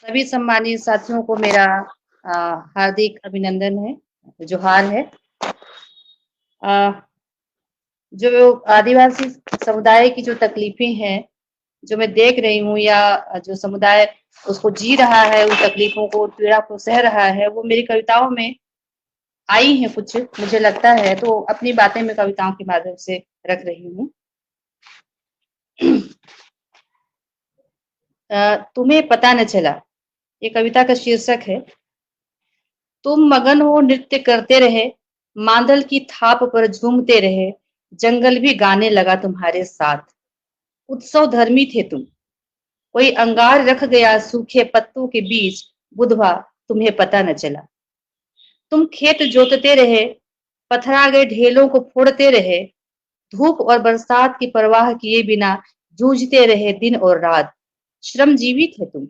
सभी सम्मानित साथियों को मेरा हार्दिक अभिनंदन है, जोहार है। जो आदिवासी समुदाय की जो तकलीफें हैं, जो मैं देख रही हूँ या जो समुदाय उसको जी रहा है, उन तकलीफों को, पीड़ा को सह रहा है, वो मेरी कविताओं में आई हैं कुछ, मुझे लगता है, तो अपनी बातें मैं कविताओं के माध्यम से रख रही हूँ। तुम्हें पता न चला, ये कविता का शीर्षक है। तुम मगन हो नृत्य करते रहे, मांदल की थाप पर झूमते रहे, जंगल भी गाने लगा तुम्हारे साथ। उत्सव धर्मी थे तुम, कोई अंगार रख गया सूखे पत्तों के बीच, बुधवा तुम्हें पता न चला। तुम खेत जोतते रहे, पथरा गए ढेलों को फोड़ते रहे, धूप और बरसात की परवाह किए बिना जूझते रहे दिन और रात। श्रमजीवी थे तुम,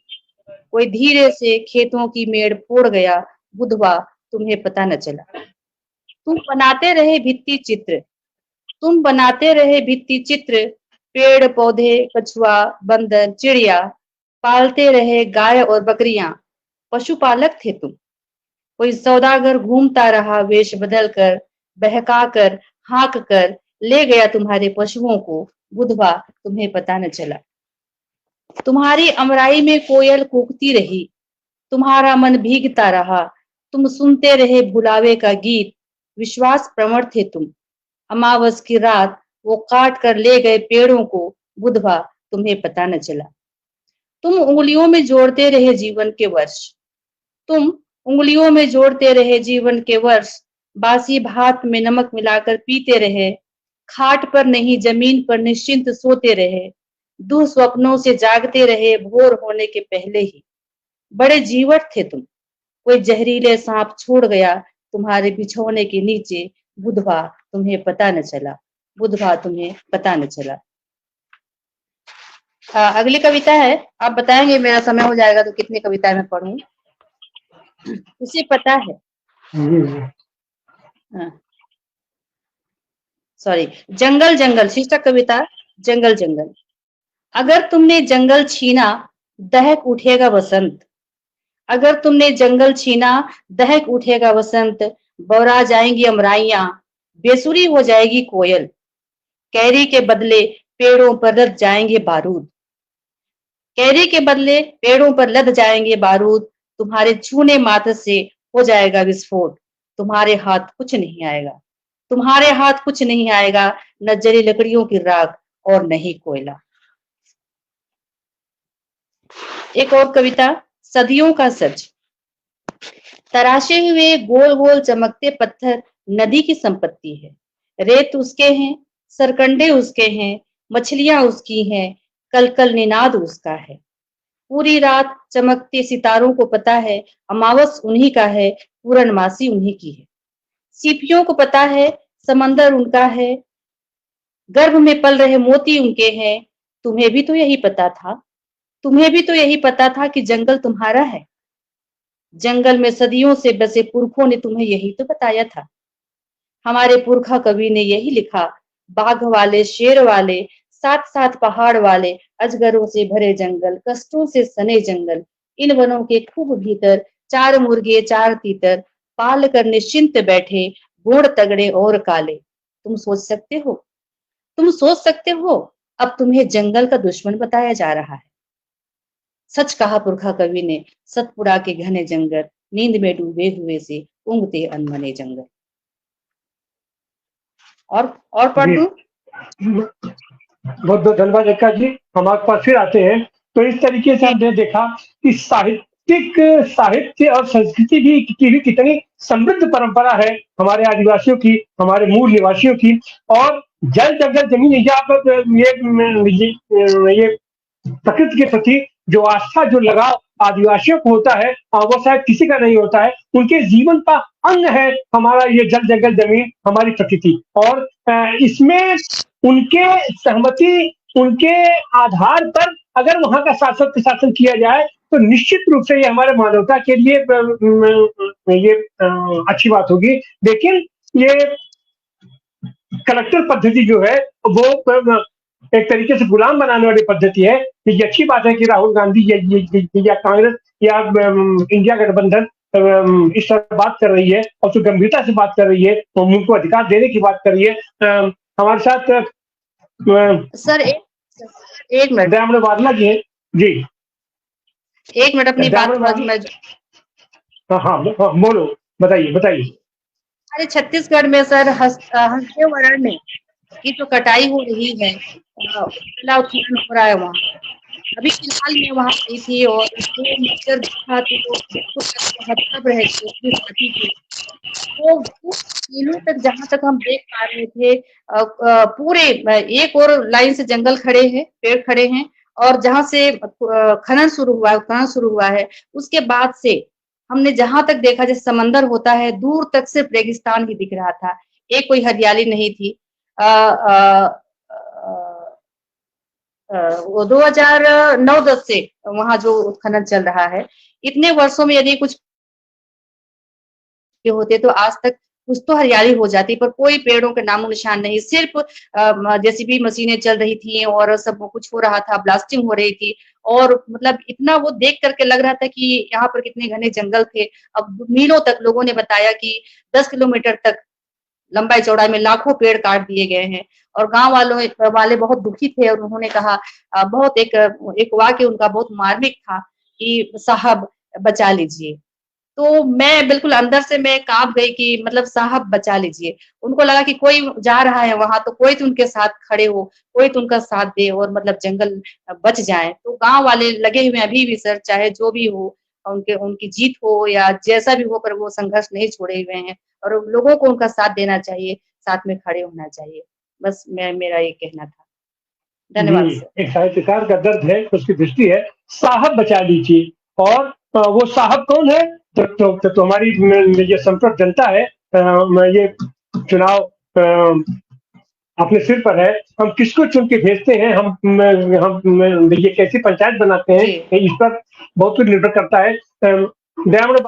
कोई धीरे से खेतों की मेड़ फोड़ गया, बुधवा तुम्हें पता न चला। तुम बनाते रहे भित्ति चित्र, तुम बनाते रहे भित्ति चित्र, पेड़ पौधे कछुआ बंदर चिड़िया, पालते रहे गाय और बकरियां, पशुपालक थे तुम। कोई सौदागर घूमता रहा वेश बदल कर, बहका कर हाँक कर ले गया तुम्हारे पशुओं को, बुधवा तुम्हें पता न चला। तुम्हारी अमराई में कोयल कूकती रही, तुम्हारा मन भीगता रहा, तुम सुनते रहे भुलावे का गीत, विश्वास प्रवण थे तुम। अमावस की रात वो काट कर ले गए पेड़ों को, बुधवा तुम्हें पता न चला। तुम उंगलियों में जोड़ते रहे जीवन के वर्ष, तुम उंगलियों में जोड़ते रहे जीवन के वर्ष, बासी भात में नमक मिलाकर पीते रहे, खाट पर नहीं जमीन पर निश्चिंत सोते रहे, दुस्वप्नों से जागते रहे भोर होने के पहले ही। बड़े जीवट थे तुम, कोई जहरीले सांप छोड़ गया तुम्हारे बिछौने के नीचे, बुधवा तुम्हें पता न चला, बुधवा तुम्हें पता न चला। अगली कविता है, आप बताएंगे, मेरा समय हो जाएगा तो कितनी कविताएं मैं पढ़ूं। उसे पता है, सॉरी, जंगल जंगल शीर्षक कविता, जंगल जंगल। अगर तुमने जंगल छीना, दहक उठेगा वसंत। अगर तुमने जंगल छीना, दहक उठेगा वसंत, बौरा जाएंगी अमराइयां, बेसुरी हो जाएगी कोयल, कैरी के बदले पेड़ों पर लद जाएंगे बारूद। कैरी के बदले पेड़ों पर लद जाएंगे बारूद, तुम्हारे छूने मात्र से हो जाएगा विस्फोट, तुम्हारे हाथ कुछ नहीं आएगा, तुम्हारे हाथ कुछ नहीं आएगा, न जली लकड़ियों की राख और नहीं कोयला। एक और कविता, सदियों का सच। तराशे हुए गोल गोल चमकते पत्थर नदी की संपत्ति है, रेत उसके हैं, सरकंडे उसके हैं, मछलियां उसकी हैं, कल कल निनाद उसका है। पूरी रात चमकते सितारों को पता है, अमावस उन्हीं का है, पूर्णमासी उन्हीं की है। सीपियों को पता है, समंदर उनका है, गर्भ में पल रहे मोती उनके हैं। तुम्हें भी तो यही पता था, तुम्हें भी तो यही पता था कि जंगल तुम्हारा है। जंगल में सदियों से बसे पुरखों ने तुम्हें यही तो बताया था। हमारे पुरखा कवि ने यही लिखा, बाघ वाले शेर वाले साथ साथ पहाड़ वाले, अजगरों से भरे जंगल, कष्टों से सने जंगल, इन वनों के खूब भीतर चार मुर्गे चार तीतर, पाल कर निश्चिंत बैठे गोड़ तगड़े और काले। तुम सोच सकते हो, तुम सोच सकते हो, अब तुम्हें जंगल का दुश्मन बताया जा रहा है। सच कहा पुरखा कवि ने, सतपुड़ा के घने जंगल, नींद में डूबे हुए से ऊँघते अनमने जंगल। और पढ़ दूं? बहुत बहुत धन्यवाद रेखा जी। हम आपके पास फिर आते हैं। तो इस तरीके से हमने देखा कि साहित्य और संस्कृति भी की भी कितनी समृद्ध परंपरा है हमारे आदिवासियों की, हमारे मूल निवासियों की। और जल जंगल जमीन ये प्रकृति के प्रति जो आस्था, जो लगाव आदिवासियों को होता है, वो शायद किसी का नहीं होता है। उनके जीवन का अंग है हमारा ये जल जंगल जमीन, हमारी प्रकृति। और इसमें उनके सहमति, उनके आधार पर अगर वहां का शासन प्रशासन किया जाए तो निश्चित रूप से ये हमारे मानवता के लिए ये अच्छी बात होगी। लेकिन ये कलेक्टर पद्धति जो है वो एक तरीके से गुलाम बनाने वाली पद्धति है। ये अच्छी बात है कि राहुल गांधी या कांग्रेस या इंडिया गठबंधन इस तरह बात कर रही है और उसको गंभीरता से बात कर रही है, तो उनको अधिकार देने की बात कर रही है। हमारे साथ सर एक मिनट दयामण वादला जी हैं। जी, एक मिनट अपनी बात मैं हाँ हाँ बोलो, बताइए बताइए। हमारे छत्तीसगढ़ में सर हंसदेव अरण्य की जो कटाई हो रही है, उत्खनन हो रहा है वहाँ। अभी फिलहाल मैं वहाँ गई थी और जो नेचर देखा तो बिल्कुल मतलब रह गई अपनी साथी की। तो कुछ दिनों तक जहाँ तक हम देख पा रहे थे पूरे एक और लाइन से जंगल खड़े हैं, पेड़ खड़े हैं, और जहाँ से खनन शुरू हुआ है, उसके बाद से हमने जहाँ तक देखा जैसे समंदर होता है, दूर तक सिर्फ रेगिस्तान ही दिख रहा था। एक कोई हरियाली नहीं थी। वो 2009-10 से वहाँ जो उत्खनन चल रहा है, इतने वर्षों में यदि कुछ होते तो आज तक कुछ तो हरियाली हो जाती, पर कोई पेड़ों के नामो निशान नहीं। सिर्फ जेसीबी मशीनें चल रही थी और सब कुछ हो रहा था, ब्लास्टिंग हो रही थी, और मतलब इतना वो देख करके लग रहा था कि यहाँ पर कितने घने जंगल थे। अब मीलों तक लोगों ने बताया कि 10 किलोमीटर तक लंबाई चौड़ाई में लाखों पेड़ काट दिए गए हैं, और गांव वाले बहुत दुखी थे और उन्होंने कहा बहुत एक वाक्य उनका बहुत मार्मिक था कि साहब बचा लीजिए। तो मैं बिल्कुल अंदर से मैं काँप गई कि मतलब साहब बचा लीजिए। उनको लगा कि कोई जा रहा है वहाँ तो कोई तो उनके साथ खड़े हो, कोई तो उनका साथ दे और मतलब जंगल बच जाए। तो गाँव वाले लगे हुए हैं अभी भी सर, चाहे जो भी हो, उनकी जीत हो या जैसा भी हो, पर वो संघर्ष नहीं छोड़े हुए हैं, और लोगों को उनका साथ देना चाहिए, साथ में खड़े होना चाहिए। बस मेरा ये कहना था। धन्यवाद जी, सर। एक साहित्यकार का दर्द है, उसकी दृष्टि है, साहब बचा लीजिए। और वो साहब कौन है? तो हमारी ये संप्रभु जनता है। ये चुनाव अपने सिर पर है। हम किसको चुन के भेजते हैं, हम ये कैसी पंचायत बनाते हैं, जी। इस पर बहुत कुछ निर्भर करता है। दयामण